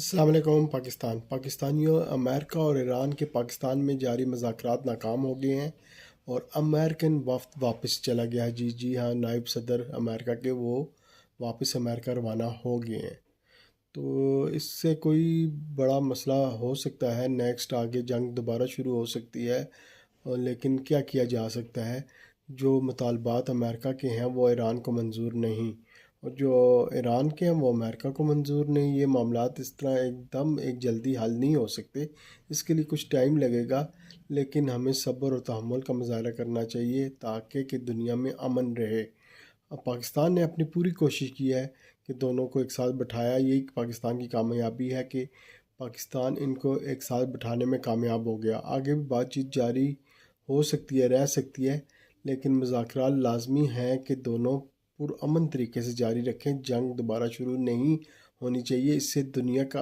अस्सलाम वालेकुम। पाकिस्तानियों, अमेरिका और ईरान के पाकिस्तान में जारी मुज़ाकरात नाकाम हो गए हैं और अमेरिकन वफ़द वापस चला गया है। जी हाँ, नायब सदर अमेरिका के वो वापस अमेरिका रवाना हो गए हैं। तो इससे कोई बड़ा मसला हो सकता है, नेक्स्ट आगे जंग दोबारा शुरू हो सकती है। लेकिन क्या किया जा सकता है? जो मुतालबात अमेरिका के हैं वो ईरान को मंजूर नहीं, और जो ईरान के हैं वो अमेरिका को मंजूर नहीं। ये मामलात इस तरह एकदम एक जल्दी हल नहीं हो सकते, इसके लिए कुछ टाइम लगेगा। लेकिन हमें सब्र और तहम्मुल का मुजाहरा करना चाहिए ताकि कि दुनिया में अमन रहे। अब पाकिस्तान ने अपनी पूरी कोशिश की है कि दोनों को एक साथ बिठाया। यही पाकिस्तान की कामयाबी है कि पाकिस्तान इनको एक साथ बिठाने में कामयाब हो गया। आगे भी बातचीत जारी हो सकती है, रह सकती है, लेकिन मुज़ाकरात लाजमी है कि दोनों पुरअमन तरीके से जारी रखें। जंग दोबारा शुरू नहीं होनी चाहिए, इससे दुनिया का